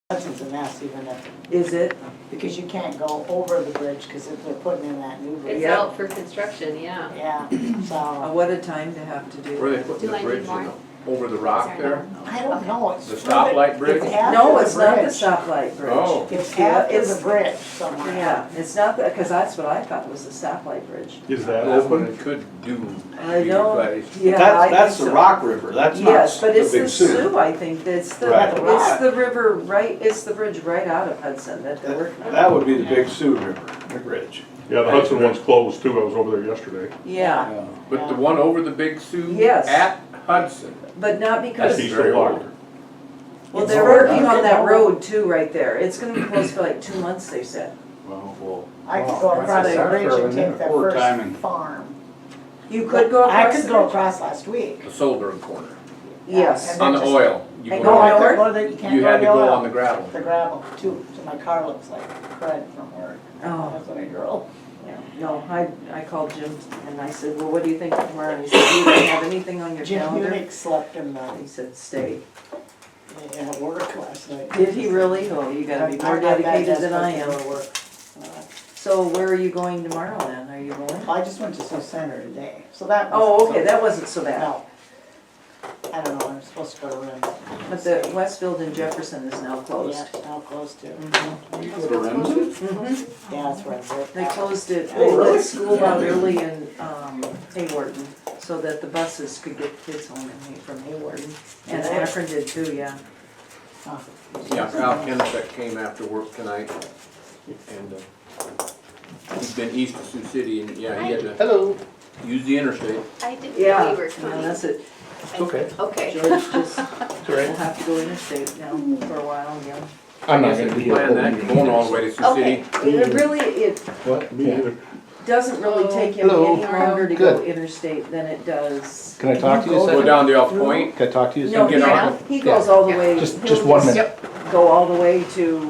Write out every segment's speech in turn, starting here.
Hudson's a mess even if, Is it? because you can't go over the bridge because they're putting in that new bridge. It's Yep. out for construction, yeah. Yeah, so, What a time to have to do Where they it. putting Do the I need bridge more? in, over the rock there? I don't know, it's. The stoplight bridge? after No, the it's not the bridge. stoplight bridge. Oh. It's Yeah, after it's- the bridge somewhere. Yeah, it's not that, because that's what I thought was the stoplight bridge. Is that That's what open? it could do. I be know, replaced. yeah, I That's, think that's the so. Rock River, that's not Yes, but the it's Big the Sioux. Sioux, I think, that's the, Right. it's the river right, it's the bridge right out of Hudson that they're working on. That would be the Big Sioux River, the bridge. Yeah, the Hudson one's closed too, I was over there yesterday. Yeah, But the one over the Big Sioux? Yes. At Hudson? but not That's because, east very of old. Locker. well, It's they're already working on been that old. road too, right there. It's gonna be closed for like 2 months, they said. Well, I could go across the That's bridge and take that Poor first timing. farm. You could go I across could the go bridge? across last week. the Soldering corner, Yes. And on then the just- oil. You And go No, I down- couldn't go there, you can't You go had to to the go oil. on the gravel. The gravel, too, so my car looks like crud from work. Oh. That's what I drove. No, I called Jim and I said, well, what do you think of tomorrow? And he said, you don't have anything on your Jim calendar? Unick slept in the, He said, stay. at work last night. Did he really? Oh, you gotta be more dedicated than I am. So where are you going tomorrow then? Are you going? I just went to Sioux Center today, so that. Oh, wasn't okay, so- that wasn't so bad. No. I don't know, I'm supposed to go to Rim. But the Westfield in Jefferson is now closed. Yeah, now closed too. You go to Remsen? Mhm. Yeah, that's where I work. They closed it, Oh, they really? let school out early in Haywarden, so that the buses could get kids home from Haywarden. And Akron did too, yeah. Huh. Yeah, Al Kenneth came after work tonight, and he's been east of Sioux City, and yeah, he had to Hello. use the interstate. I didn't Yeah, know you were no, coming. that's it. Okay. Okay. George just That's will right. have to go interstate now for a while again. I'm I guess if you plan that, you're going all the way to Sioux Okay. City. It really, it What? Me either. doesn't really take him Hello. any longer to go Good. interstate than it does. Can I talk to you a Go Go second? down the Elk Point. Can I talk to you a No, second? get on. he goes all the Yeah. way. Just he'll 1 minute. Go all the way to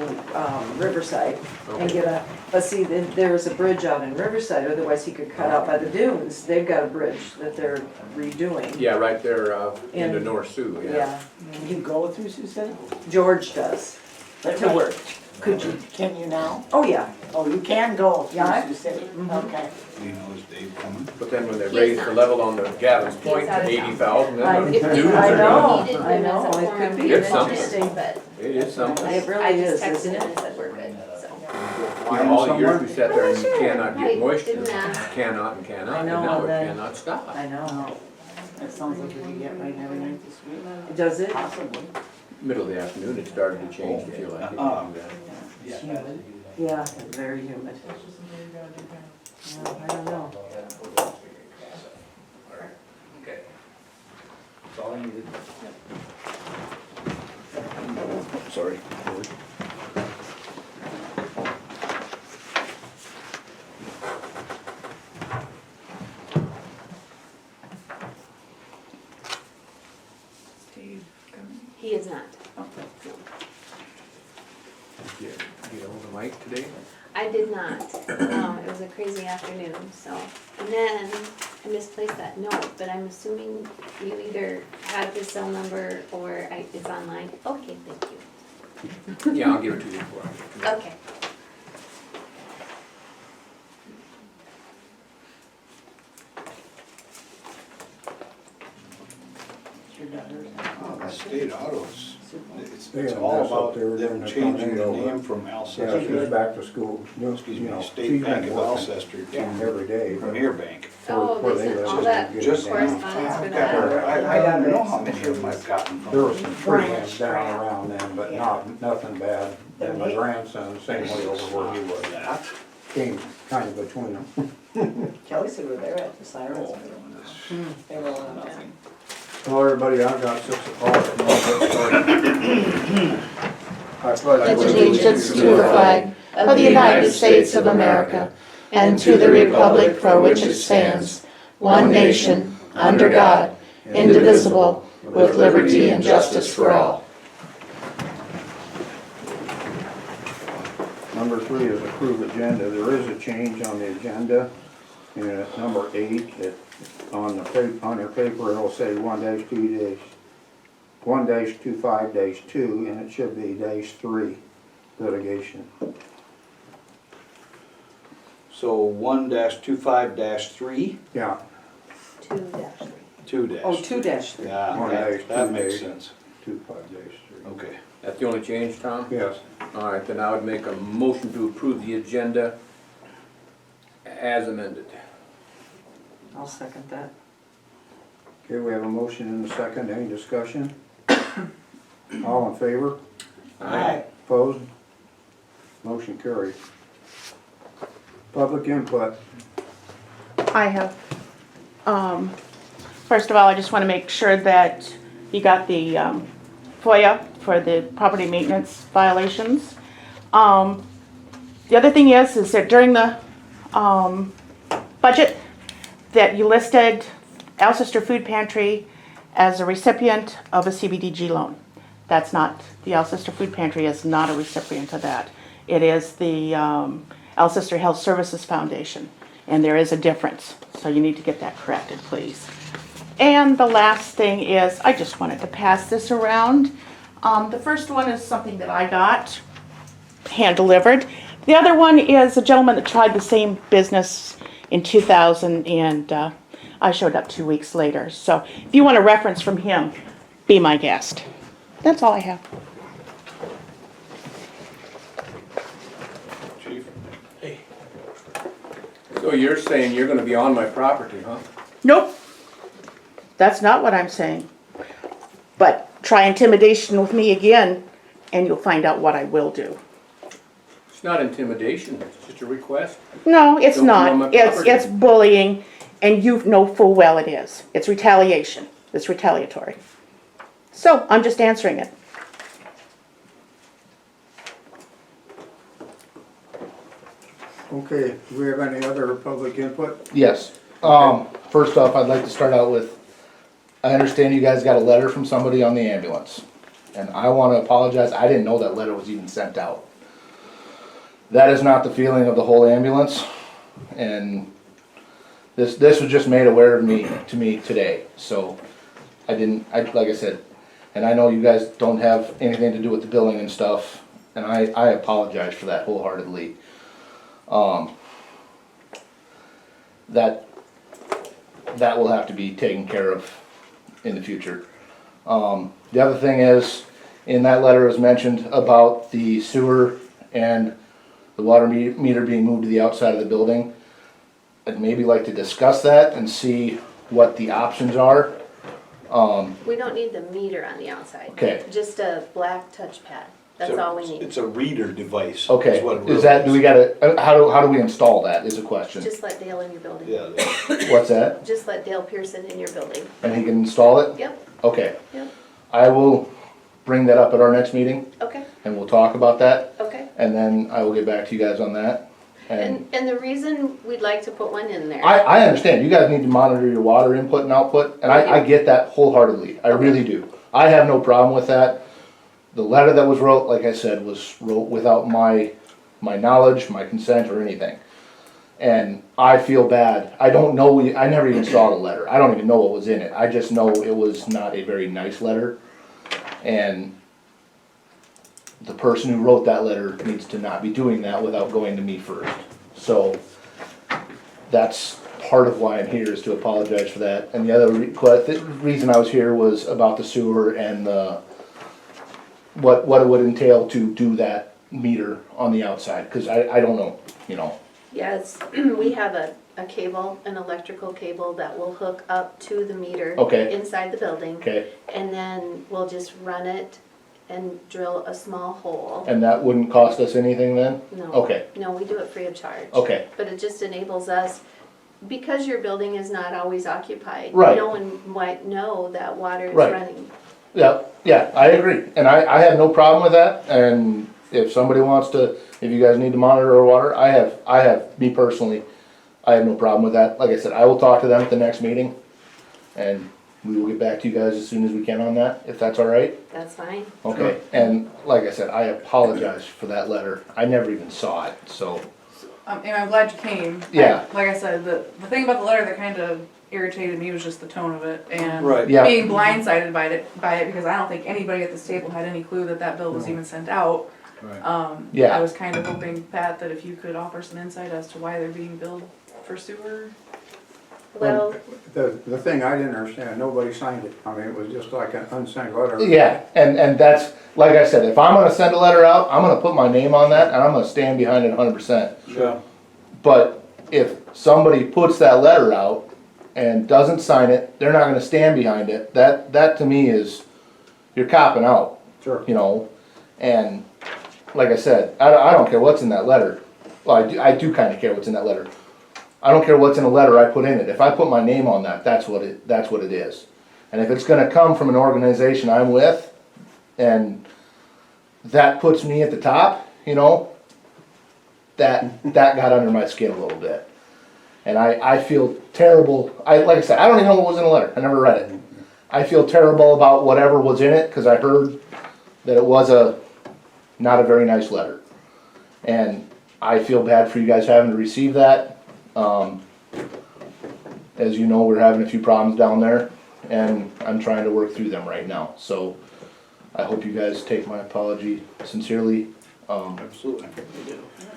Riverside and Okay. get a, but see, then there's a bridge out in Riverside, otherwise he could cut out by the dunes. They've got a bridge that they're redoing. Yeah, right there into In- North Sioux, yeah. Yeah, Can you go through Sioux City? George does, to work. Could you, can you now? Oh, yeah, Oh, you can go Yeah. through Sioux City, Mhm. okay. You know, is Dave coming? But then when they He's raised the not. level on the Gavin's Point He's out to of town. 80,000, I- then the If dunes I are know. gonna- Needed I him know, as a it forum, could be we would It's something. interesting, but It is something. it I really is, just texted isn't him it? and said we're good, so. You know, all the years we sat there and you cannot I get moisture, didn't ask. cannot and cannot, I and know, now it then- cannot stop. I know. That sounds like we could get right every night this week. Does it? Possibly. Middle of the afternoon, it started to change to feel like it. It's humid. Yeah, very humid. Yeah, I don't know. Okay. That's all I needed. Sorry. He is not. Get hold of Mike today? I did not. It was a crazy afternoon, so. And then I misplaced that note, but I'm assuming you either have his cell number or it's online. Okay, thank you. Yeah, I'll give it to you before I get to Okay. It's your daughter's. Oh, the state autos, They it's have all this up about there them during the changing the tornado. name from Yeah, Alcester, she's back to school. excuse You me, know, State she's Bank been of working Alcester to every day. but Premier Bank. Oh, where they sent live, all they that get it Just down. correspondence for I've that. got- I don't even know how many of them I've gotten There from. was some free ones down around them, but nothing bad. And my grandson, same way over where he was. Came kind of between them. Kelly said we're there at the sirens. Oh, They were all nothing. Well, everybody, I've got 6 o'clock. and I'll get started. I pledge Pledge allegiance to the flag of the United States of America and to the republic for which it stands, one nation, under God, indivisible, with liberty and justice for all. Number 3 is approved agenda. There is a change on the agenda. And at number 8, on your paper, it'll say 1-2-2 1-25-2, and it should be -3 litigation. So 1-25-3, Yeah, 2-3. 2-. Oh, 2-3. Yeah, 1-2 that makes dash. sense. 25-3. Okay. That's the only change, Tom? Yes. All right, then I would make a motion to approve the agenda as amended. I'll second that. Okay, we have a motion and a second. Any discussion? All in favor? Aye. Opposed? Motion carried. Public input. I have, first of all, I just want to make sure that you got the FOIA for the property maintenance violations. The other thing is that during the budget, that you listed Alcester Food Pantry as a recipient of a CBDG loan. That's not, the Alcester Food Pantry is not a recipient of that. It is the Alcester Health Services Foundation, and there is a difference. So you need to get that corrected, please. And the last thing is, I just wanted to pass this around. The first one is something that I got hand-delivered. The other one is a gentleman that tried the same business in 2000, and I showed up 2 weeks later. So if you want a reference from him, be my guest. That's all I have. Chief? So you're saying you're gonna be on my property, huh? Nope. That's not what I'm saying. But try intimidation with me again, and you'll find out what I will do. It's not intimidation, it's just a request. No, it's Don't come on not. my It's property. bullying, and you know full well it is. It's retaliation. It's retaliatory. So I'm just answering it. Okay, do we have any other public input? Yes. First off, I'd like to start out with, I understand you guys got a letter from somebody on the ambulance. And I want to apologize, I didn't know that letter was even sent out. That is not the feeling of the whole ambulance. And this was just made aware of to me today. So like I said, and I know you guys don't have anything to do with the billing and stuff. And I apologize for that wholeheartedly. That will have to be taken care of in the future. The other thing is, in that letter was mentioned about the sewer and the water meter being moved to the outside of the building. I'd maybe like to discuss that and see what the options are. We don't need the meter on the outside. Okay. Just a black touchpad. That's all we need. It's a reader device. Okay, is what it is that, do really we gotta, how do we install that is a question. Just let Dale in your building. Yeah, What's that? Just let Dale Pearson in your building. And he can install it? Yep, Okay. yep, I will bring that up at our next meeting okay, and we'll talk about that. okay. And then I will get back to you guys on that. And the reason we'd like to put one in there. I understand, you guys need to monitor your water input and output, and I get that wholeheartedly, I really do. I have no problem with that. The letter that was wrote, like I said, was wrote without my knowledge, my consent, or anything. And I feel bad, I don't know, I never even saw the letter, I don't even know what was in it, I just know it was not a very nice letter. And the person who wrote that letter needs to not be doing that without going to me first. So that's part of why I'm here, is to apologize for that. And the other reason I was here was about the sewer and what it would entail to do that meter on the outside, because I don't know, you know. Yes, we have a cable, an electrical cable that will hook up to the meter. Okay. Inside the building. Okay, And then we'll just run it and drill a small hole. and that wouldn't cost us anything then? No. Okay, No, we do it free of charge. okay, But it just enables us, because your building is not always occupied. Right. No one might know that water is Right. running. yeah, I agree, and I have no problem with that, and if somebody wants to, if you guys need to monitor our water, I have, me personally, I have no problem with that. Like I said, I will talk to them at the next meeting, and we will get back to you guys as soon as we can on that, if that's all right. That's fine. Okay, and like I said, I apologize for that letter, I never even saw it, so, And I'm glad you came. Yeah. Like I said, the thing about the letter that kind of irritated me was just the tone of it and Right. Yeah. being blindsided by it because I don't think anybody at this table had any clue that that bill was even sent out. Right. Yeah. I was kind of hoping, Pat, that if you could offer some insight as to why they're being billed for sewer. Well, The thing I didn't understand, nobody signed it. I mean, it was just like an unsent letter. Yeah, and that's, like I said, if I'm gonna send a letter out, I'm gonna put my name on that, and I'm gonna stand behind it 100%. Yeah. But if somebody puts that letter out and doesn't sign it, they're not gonna stand behind it, that to me is, you're copping out, Sure. you know? And, like I said, I don't care what's in that letter. Well, I do kinda care what's in that letter. I don't care what's in the letter I put in it. If I put my name on that, that's what it is. And if it's gonna come from an organization I'm with, and that puts me at the top, you know, that got under my skin a little bit. And I feel terrible. Like I said, I don't even know what was in the letter. I never read it. I feel terrible about whatever was in it, cause I heard that it was not a very nice letter. And I feel bad for you guys having to receive that. As you know, we're having a few problems down there, and I'm trying to work through them right now. So I hope you guys take my apology sincerely. Absolutely.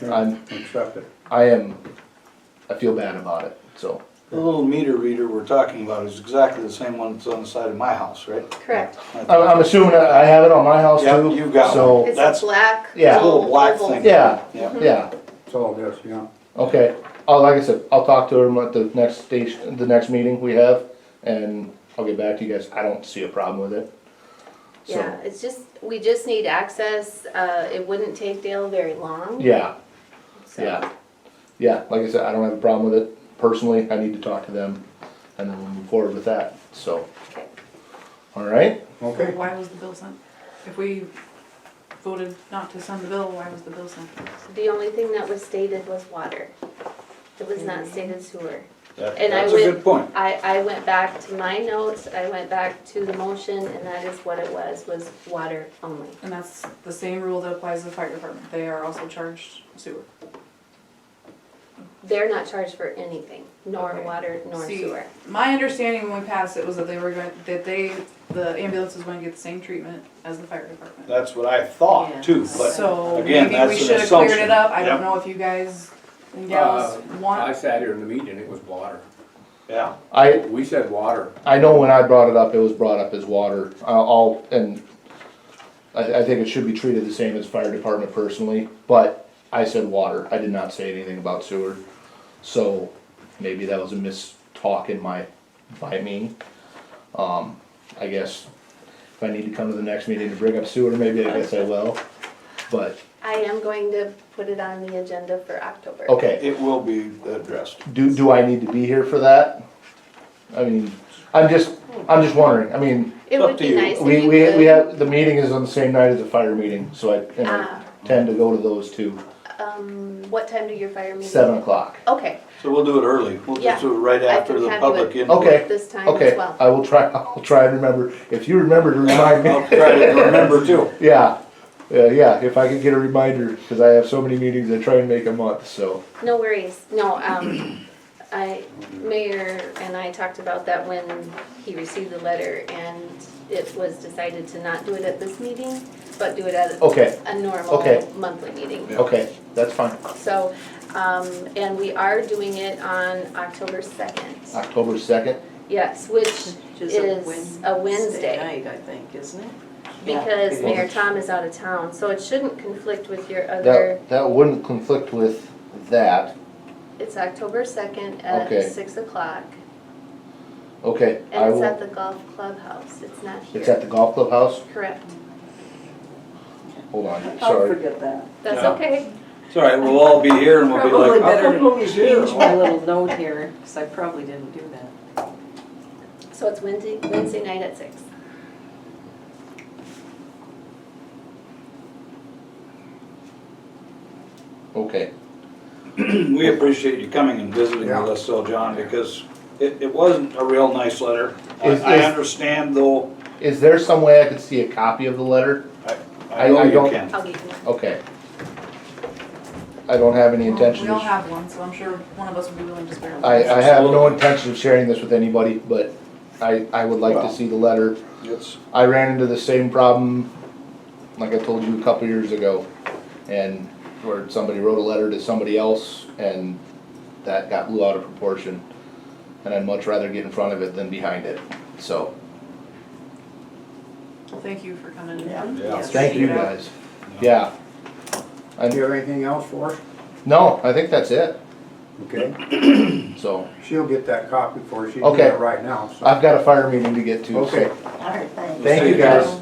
Accept it. I feel bad about it, so. The little meter reader we're talking about is exactly the same one that's on the side of my house, right? correct. I'm assuming that I have it on my house Yep, too. you've got So, It's That's- a black, Yeah. little Little black oval. thing. yeah, Yeah. yeah, It's all this, yeah. okay. Like I said, I'll talk to him at the next station, the next meeting we have, and I'll get back to you guys. I don't see a problem with it. So, Yeah, it's just, we just need access, it wouldn't take Dale very long. yeah, so. yeah, like I said, I don't have a problem with it. Personally, I need to talk to them, and then we'll move forward with that, so. Okay. All right? Okay. Why was the bill sent? If we voted not to send the bill, why was the bill sent? The only thing that was stated was water. It was not stated sewer. That- And I That's a went- good point. I went back to my notes, I went back to the motion, and that is what it was water only. And that's the same rule that applies to the fire department. They are also charged sewer. They're not charged for anything, nor Okay. water, nor See, sewer. my understanding when we passed it was that the ambulance was going to get the same treatment as the fire department. That's what I thought too, but So again, maybe that's we an should have cleared assumption. it up. I don't Yep. know if you guys and gals I want, sat here in the meeting, it was water. Yeah, We said water. I know when I brought it up, it was brought up as water. And I think it should be treated the same as fire department personally, but I said water. I did not say anything about sewer. So maybe that was a mistalk by me. I guess if I need to come to the next meeting to bring up sewer, maybe I guess I will. But, I am going to put it on the agenda for October. okay, it will be addressed. do I need to be here for that? I mean, I'm just wondering. I mean, It Up would to be you. nice if we you could. have, the meeting is on the same night as the fire meeting, so I Ah. tend to go to those two. What time do your fire meetings? 7 o'clock. Okay, So we'll do it early. We'll Yeah. just do it right I after can the have you public at- input. Okay. this time Okay, as well. I'll try and remember. If you remember to remind me. I'll try to remember too. Yeah, if I could get a reminder, because I have so many meetings, I try and make a month, so. No worries, no, Mayor and I talked about that when he received the letter, and it was decided to not do it at this meeting, but do it at Okay, a normal Okay. monthly meeting. okay, that's fine. So, and we are doing it on October 2nd. October 2nd? Yes, which Which is a Wednesday, night, I think, isn't it? because Yeah. Mayor Tom is out of town, so it shouldn't conflict with your other, That wouldn't conflict with that. it's October 2nd at Okay. 6 o'clock. Okay, I And it's will, at the golf clubhouse, it's not here. it's at the golf club house? Correct, Hold on, I'll sorry. forget that. that's Yeah. okay. It's all right, we'll all be here and we'll be Probably like, how better come nobody's here? to change my little note here, because I probably didn't do that. So it's Wednesday night at 6. Okay, We appreciate you coming and visiting with Yeah. us, though, John, because it wasn't a real nice letter. Is- I is- understand, though, is there some way I could see a copy of the letter? I know I you don't- can. I'll get you one. Okay. I don't have any Well, intention we all of, have one, so I'm sure one of us would be willing to spare one. I have no intention of sharing this with anybody, but I would like to Well. see the letter. It's, I ran into the same problem, like I told you a couple years ago, and where somebody wrote a letter to somebody else, and that got blew out of proportion. And I'd much rather get in front of it than behind it, so, Well, thank you for coming in. Yeah. Yeah. thank you guys, yeah. Do you have anything else for us? No, I think that's it, Okay, so, she'll get that copy for you, she's Okay. doing it right now, so. I've got a fire meeting to get to, Okay. so, All right, thanks. thank you guys.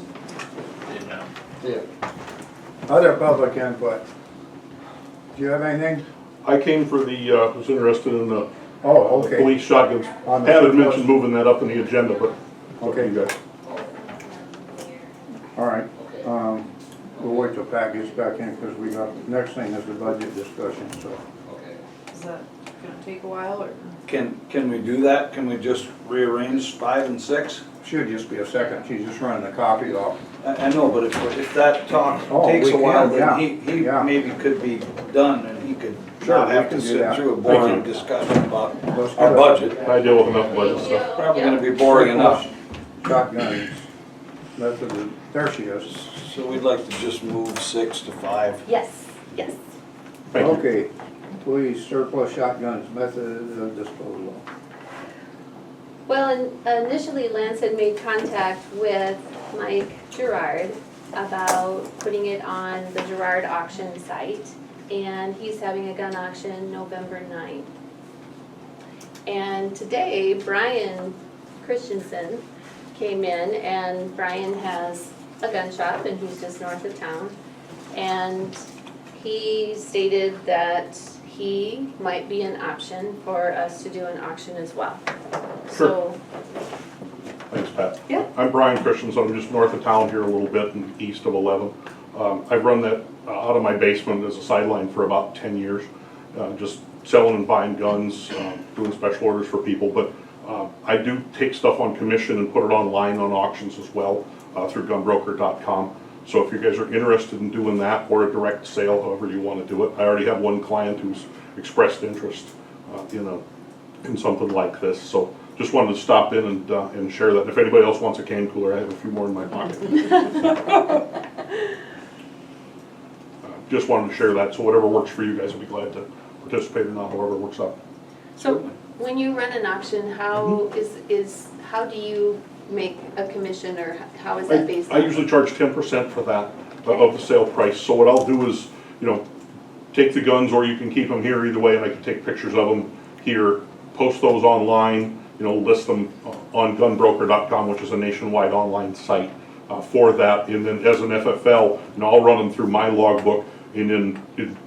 Other public input? Do you have anything? I came for the, was interested in the Oh, okay. police shotguns. On the Pat had surplus. mentioned moving that up in the agenda, but it's up to Okay. you guys. All right, we'll wait till Pat gets back in, because we got, next thing is the budget discussion, so. Is that gonna take a while, or? can we do that? Can we just rearrange 5 and 6? Should just be a second, she's just running the copy off. I know, but if that talk Oh, takes we a while, can, yeah, then he yeah. maybe could be done and he could Sure, not we have can to do sit that. through a boring discussion about Let's our do it. budget. I deal with enough budget stuff. Probably gonna be boring enough. Shotguns, that's what the, there she is. So we'd like to just move 6 to 5. Yes, yes. Thank you. Okay, police surplus shotguns, method of disposal. Well, initially Lance had made contact with Mike Gerard about putting it on the Gerard auction site. And he's having a gun auction November 9th. And today, Brian Christensen came in, and Brian has a gun shop and he's just north of town. And he stated that he might be an option for us to do an auction as well. So, Thanks, Pat. Yeah. I'm Brian Christensen, I'm just north of town here a little bit and east of 11. I've run that out of my basement as a sideline for about 10 years, just selling and buying guns, doing special orders for people, but I do take stuff on commission and put it online on auctions as well through gunbroker.com. So if you guys are interested in doing that or a direct sale, however you want to do it, I already have one client who's expressed interest in something like this. So just wanted to stop in and share that. If anybody else wants a cane cooler, I have a few more in my pocket. Just wanted to share that, so whatever works for you guys, I'd be glad to participate or not, however works out. so when you run an auction, how how do you make a commission, or how is that based on? I usually charge 10% for that, of the sale price. So what I'll do is, take the guns, or you can keep them here either way, and I can take pictures of them here, post those online, list them on gunbroker.com, which is a nationwide online site for that. And then as an FFL, I'll run them through my logbook, and then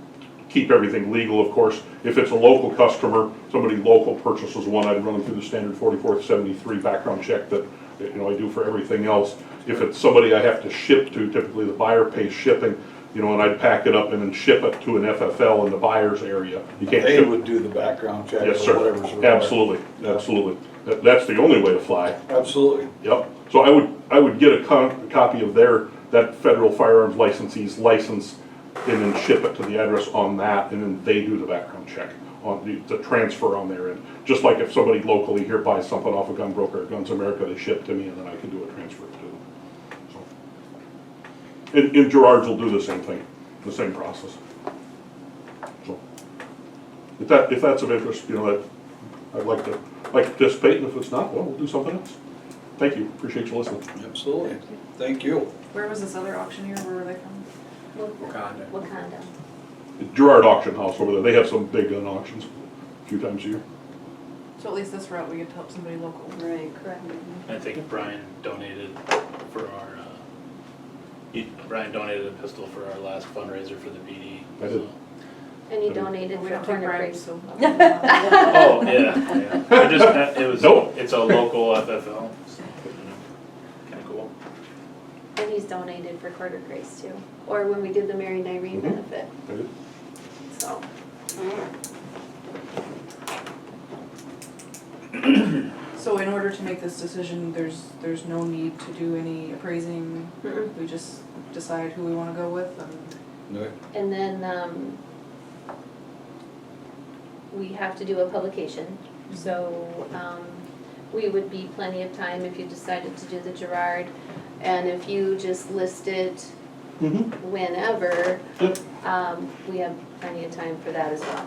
keep everything legal, of course. If it's a local customer, somebody local purchases one, I'd run them through the standard 4473 background check that I do for everything else. If it's somebody I have to ship to, typically the buyer pays shipping, and I'd pack it up and then ship it to an FFL in the buyer's area. You can't They ship. would do the background check Yes, or whatever's sir. required. Absolutely, absolutely. That's the only way to fly. Absolutely. Yep. So I would get a copy of that federal firearms licensee's license, and then ship it to the address on that, and then they do the background check on the transfer on their end. Just like if somebody locally here buys something off a gun broker at Guns America, they ship to me, and then I can do a transfer to them. So. And Gerard's will do the same thing, the same process. So, if that's of interest, that I'd like to participate, and if it's not, well, we'll do something else. Thank you, appreciate you listening. Absolutely. Thank you. Where was this other auction here, where were they from? Wakanda. Gerard Auction House over there, they have some big gun auctions a few times a year. So at least this route, we get to help somebody local. Right, correct. I think Brian donated for our, Brian donated a pistol for our last fundraiser for the PD. I did. so. And you donated We for don't take corner bribes, price. so. Oh, yeah. I just, it was, Nope. it's a local FFL, so, kinda cool. And he's donated for quarter price too, or when we did the Mary Irene benefit, I did. so. So in order to make this decision, there's no need to do any appraising, Mm-mm. we just decide who we wanna go with, and And then, we have to do a publication. So, we would be plenty of time if you decided to do the Gerard. And if you just list it whenever, Yep. we have plenty of time for that as well.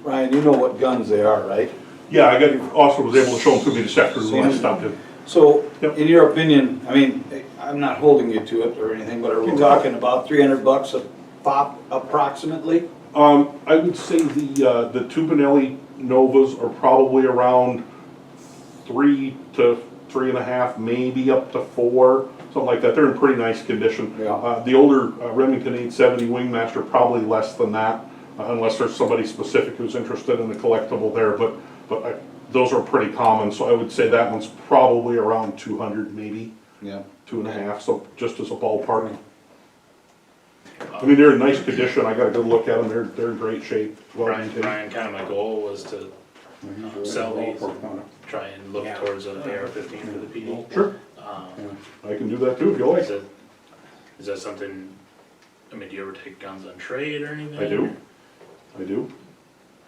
Ryan, you know what guns they are, right? Yeah, also was able to show them to me this afternoon when I stopped in. So, Yep. in your opinion, I mean, I'm not holding you to it or anything, but are we talking about $300 a pop approximately? I would say the Tubinelli Novas are probably around 3 to 3.5, maybe up to 4, something like that. They're in pretty nice condition. Yeah. The older Remington 870 Wingmaster, probably less than that, unless there's somebody specific who's interested in the collectible there, but those are pretty common, so I would say that one's probably around 200 maybe, Yeah. 2.5, so just as a ballpark. I mean, they're in nice condition, I got a good look at them, they're in great shape, well maintained. Brian, kind of my goal was to sell these, Ballpark on it. try and look towards an AR-15 for the PD. Sure, I can do that too if you like. Is that something, I mean, do you ever take guns on trade or anything? I do. I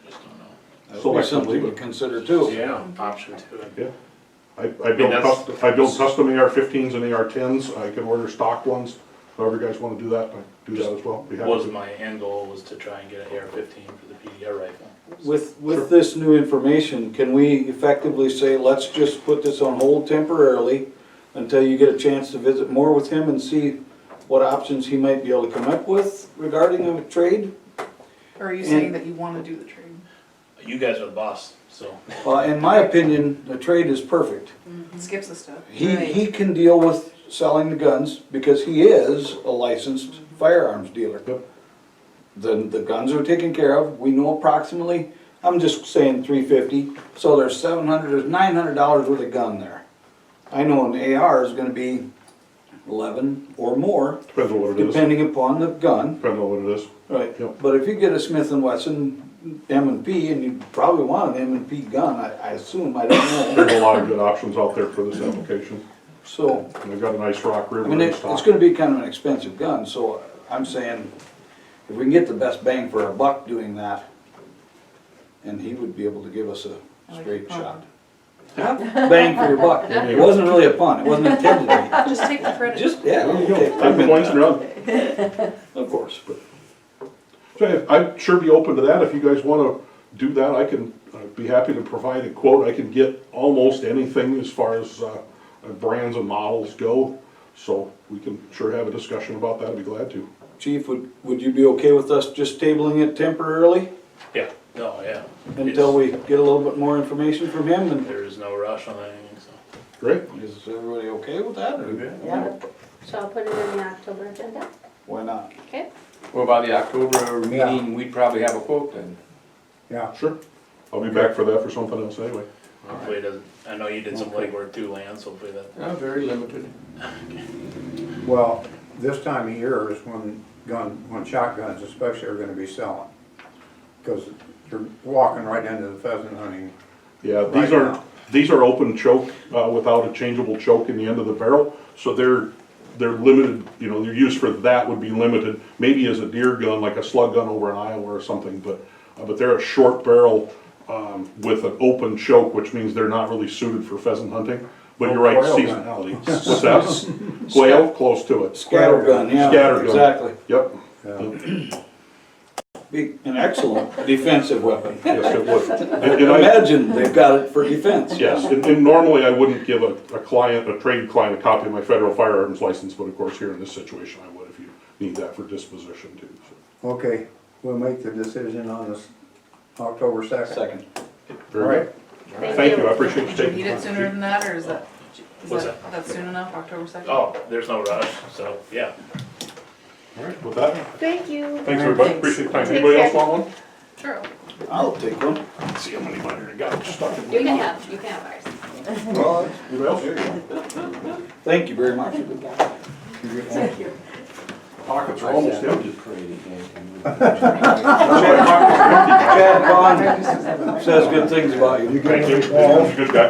just don't know. That would be something to consider too. Yeah, option two. Yeah. I build custom AR-15s and AR-10s, I can order stock ones, however you guys wanna do that, I do that as well. Be happy Was to. my end goal was to try and get an AR-15 for the PDR rifle. With this new information, can we effectively say, let's just put this on hold temporarily until you get a chance to visit more with him and see what options he might be able to come up with regarding a trade? Or are you saying that you wanna do the trade? You guys are the boss, so. Well, in my opinion, the trade is perfect. Skips the step. He can deal with selling the guns because he is a licensed firearms dealer. Yep. The guns are taken care of, we know approximately, I'm just saying $350, so there's $700, $900 worth of gun there. I know an AR is gonna be 11 or more, Depends on what it is, depending upon the gun. depends on what it is. Right, Yep. but if you get a Smith & Wesson M&P, and you probably want an M&P gun, I assume, I don't know. There's a lot of good options out there for this application, So, and I've got a nice Rock I River mean, in it's stock. gonna be kind of an expensive gun, so I'm saying, if we can get the best bang for our buck doing that, and he would be able to give us a straight shot. Bang for your buck, it wasn't really a pun, it wasn't intended to Just take the credit. be, just, yeah, There you go. okay, I Take the meant points and that, run. of course, but. So I'd sure be open to that, if you guys wanna do that, I can, I'd be happy to provide a quote, I can get almost anything as far as, brands and models go, so we can sure have a discussion about that, I'd be glad to. Chief, would you be okay with us just tabling it temporarily Yeah, no, yeah. until we get a little bit more information from him, and There is no rush on anything, so. Great? is everybody okay with that, or Yeah. So I'll put it in the October agenda, why not? okay? Well, by the October meeting, we'd probably have a quote then. Yeah, Sure. I'll be back for that for something else anyway. Hopefully it doesn't, I know you did some legwork too, Lance, hopefully that. Very limited. well, this time of year is when shotguns especially are gonna be selling. Cause you're walking right into the pheasant hunting. Yeah, Right now. these are open choke, without a changeable choke in the end of the barrel, so they're limited, you know, their use for that would be limited, maybe as a deer gun, like a slug gun over an Iowa or something, but they're a short barrel, with an open choke, which means they're not really suited for pheasant hunting, but you're right, Quail gun. seasonality. What's that? Quail, close to it. Scatter gun, yeah, Scatter gun. exactly. Yep, Be an excellent defensive weapon. yes, it would. And I- Imagine they've got it for defense. Yes, and normally I wouldn't give a trade client, a copy of my federal firearms license, but of course here in this situation I would if you need that for disposition too. So, Okay, we'll make the decision on this October 2nd. Second. very All good. Thank you, I appreciate you Do you taking need the it time. sooner than that, or is that, What's that's soon enough, October 2nd? Oh, there's no rush, so, yeah. All right, with that, Thank you. thanks everybody, Thanks. appreciate the time. Take Anybody care. else want one? Sure. I'll take one. Let's see how many mine I got stuck in. You can have ours. Anybody else? Thank you very much. Pockets are almost empty. Chad Bond says good things about you. Thank you, he's a good guy.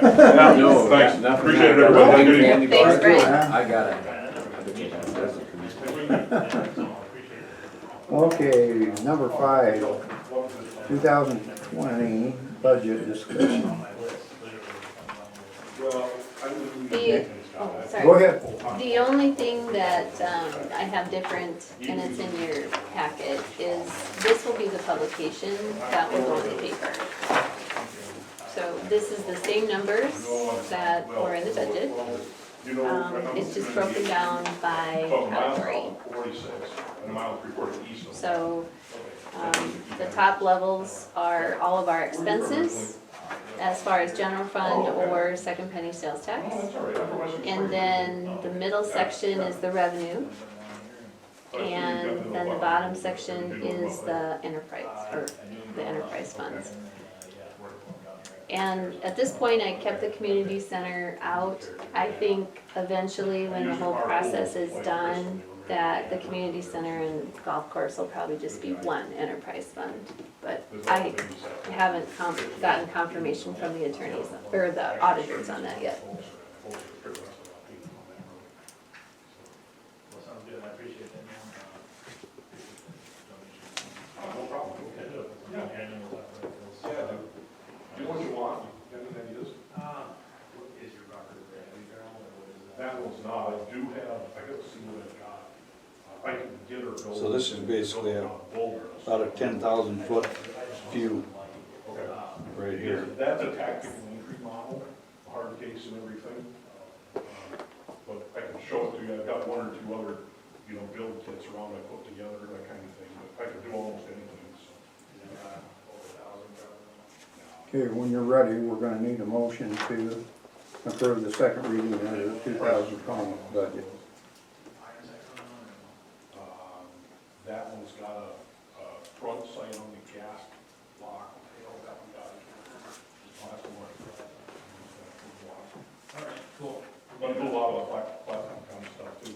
No, Thanks, nothing. appreciate it everybody. Have a good evening. Candy Thanks, bar, Brent. too. I got it. Okay, number 5, 2020 budget discussion. The, oh, sorry. Go ahead. The only thing that I have different, and it's in your packet, is this will be the publication that will go in the paper. So this is the same numbers that were in the budget. It's just broken down by category. So the top levels are all of our expenses, as far as general fund or second penny sales tax. And then the middle section is the revenue. And then the bottom section is the enterprise, or the enterprise funds. And at this point, I kept the community center out. I think eventually, when the whole process is done, that the community center and golf course will probably just be one enterprise fund. But I haven't gotten confirmation from the attorneys, or the auditors on that yet. Do what you want, got any ideas? That one's not, I do have, I gotta see what I've got. I can get her. So this is basically about a 10,000 foot view right here. That's a tactical entry model, hard case and everything. But I can show it to you, I've got one or two other, build kits around I put together, that kind of thing, but I can do almost anything, so. Okay, when you're ready, we're gonna need a motion to approve the second reading of the 2020 budget. That one's got a front sight on the gas lock, that one got it. Last one. All right, cool. We're gonna do a lot of the platform kind of stuff too.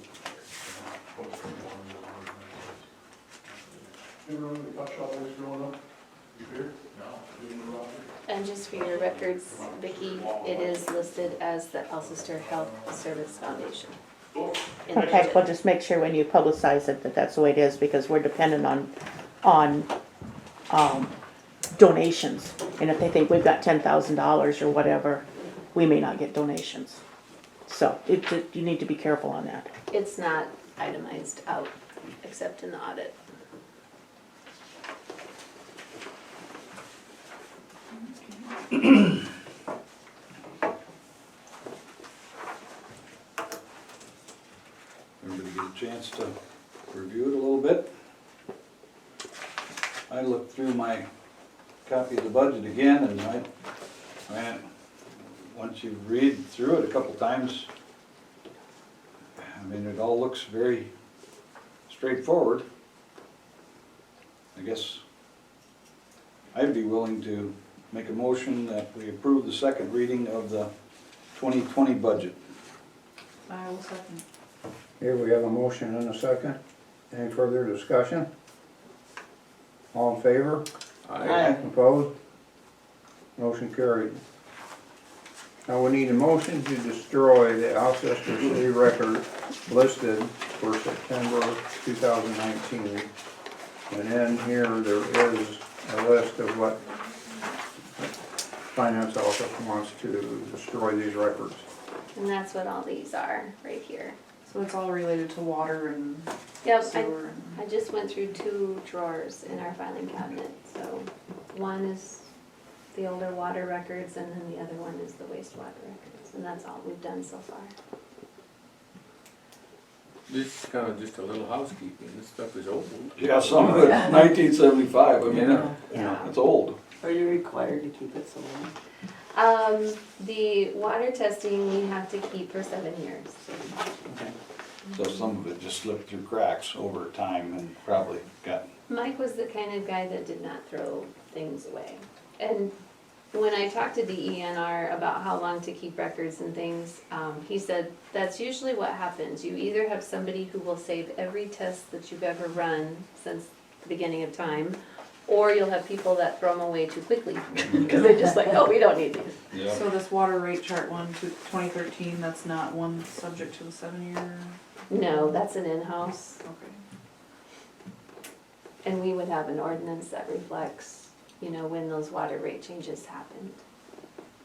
You ever remember the cut shovels growing up? You here? No. You remember out there? And just for your records, Vicki, it is listed as the Alcester Health Service Foundation. in the Okay, budget. well, just make sure when you publicize it that that's the way it is, because we're dependent on donations. And if they think we've got $10,000 or whatever, we may not get donations. So you need to be careful on that. It's not itemized out, except in the audit. Everybody get a chance to review it a little bit. I looked through my copy of the budget again, and once you read through it a couple times, I mean, it all looks very straightforward. I guess I'd be willing to make a motion that we approve the second reading of the 2020 budget. I will second. Here we have a motion and a second. Any further discussion? All in favor? Aye. Opposed? Motion carried. Now we need a motion to destroy the Alcester City record listed for September 2019. And in here, there is a list of what finance office wants to destroy these records. And that's what all these are, right here. So it's all related to water and Yep, sewer and. I just went through 2 drawers in our filing cabinet, so one is the older water records, and then the other one is the wastewater records, and that's all we've done so far. This is kind of just a little housekeeping, this stuff is old. Yeah, some of it, 1975, I mean, Yeah. it's old. Are you required to keep it so long? The water testing we have to keep for 7 years. So some of it just slipped through cracks over time and probably got, Mike was the kind of guy that did not throw things away. And when I talked to DENR about how long to keep records and things, he said that's usually what happens. You either have somebody who will save every test that you've ever run since the beginning of time, or you'll have people that throw them away too quickly because they're just like, oh, we don't need these. yeah. So this water rate chart one to 2013, that's not one subject to the 7-year? No, that's an in-house. Okay. And we would have an ordinance that reflects, when those water rate changes happened.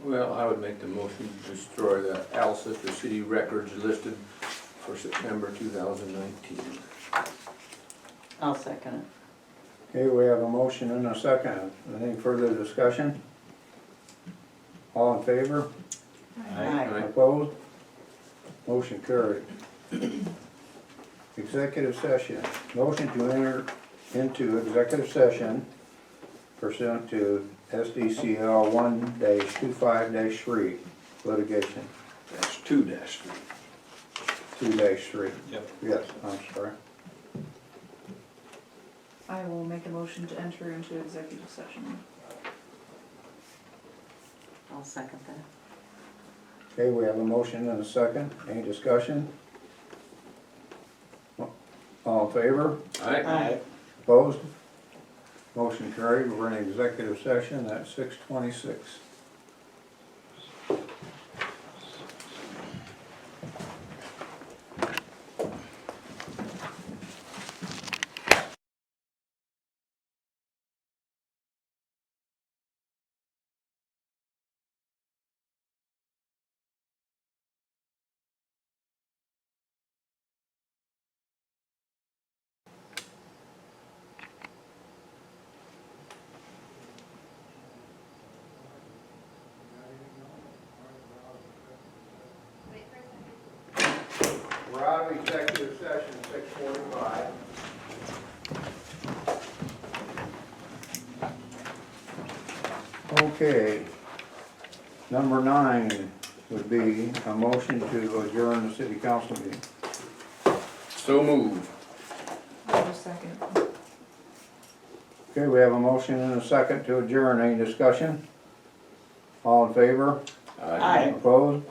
Well, I would make the motion to destroy the Alcester City records listed for September 2019. I'll second it. Okay, we have a motion and a second. Any further discussion? All in favor? Aye. Opposed? Motion carried. Executive session. Motion to enter into executive session pursuant to SDCL 1-25-3 litigation. That's 2-3. 2-3. Yep. Yes, I'm sorry. I will make a motion to enter into executive session. I'll second that. Okay, we have a motion and a second. Any discussion? All in favor? Aye. Opposed? Motion carried. We're in executive session at 6:26. We're out of executive session, 6:45. Okay. Number 9 would be a motion to adjourn the city council meeting. So move. I'll second. Okay, we have a motion and a second to adjourn. Any discussion? All in favor? Aye. Opposed?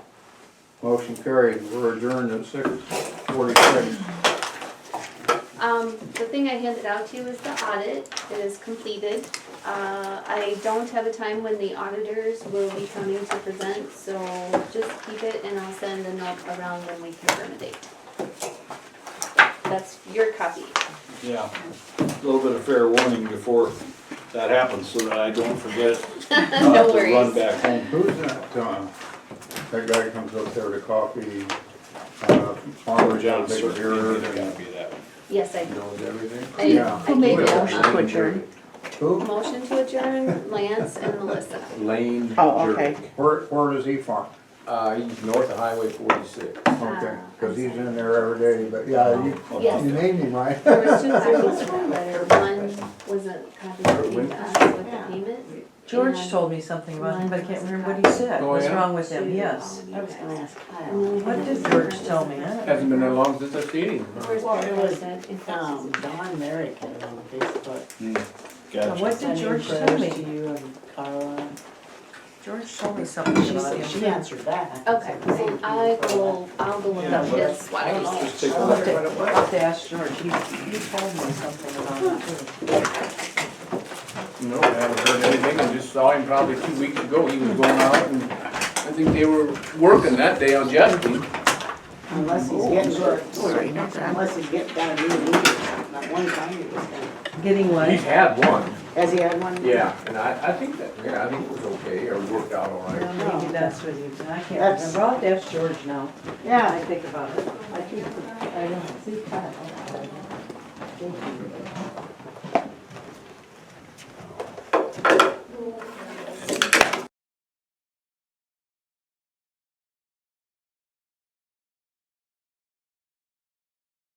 Motion carried. We're adjourned at 6:46. The thing I handed out to you is the audit. It is completed. I don't have a time when the auditors will be coming to present, so just keep it and I'll send a note around when we confirm a date. That's your copy. Yeah, a little bit of fair warning before that happens so that I don't forget No not to worries. run back home. Who's that guy comes up there to coffee, farmer John Sir, Big you Beer. get a copy of that one. Yes, I do. Knows everything? Yeah. Who made the Yeah. motion to adjourn? Who? Motion to adjourn, Lance and Melissa. Lane Oh, okay. Jurek. Where does he farm? He's north of Highway 46. Okay, cause he's in there every day, but yeah, you Yes. named him right. There was 2 copies of that letter. One was a copy that came to us with the payment. George And told me something about him, but I can't remember what he said. Oh, What's yeah? wrong with him? Yes. I was gonna ask Kyle. What did George tell me? I don't Hasn't been that long since I've seen him. Where's Well, the it was, president? Don Merrick had it on Facebook. know. Gotcha. What did Sending George tell prayers me? to you and Carla. George told me something She about said, him. she answered that. Okay, so I'll go look up his water usage. Just take a I'll look. have to ask George. He told me something about it too. No, I haven't heard anything. I just saw him probably 2 weeks ago. He was going out and I think they were working that day on Justin. Unless he's getting, unless he's getting down to do a meeting. That one time he was gonna. Getting what? He's had one. Has he had one? Yeah, and I think that, I think it was okay, or worked out all right. Well, maybe that's what he, I can't That's- remember. I'll have to ask George now. I Yeah, think about it. I don't see Kyle.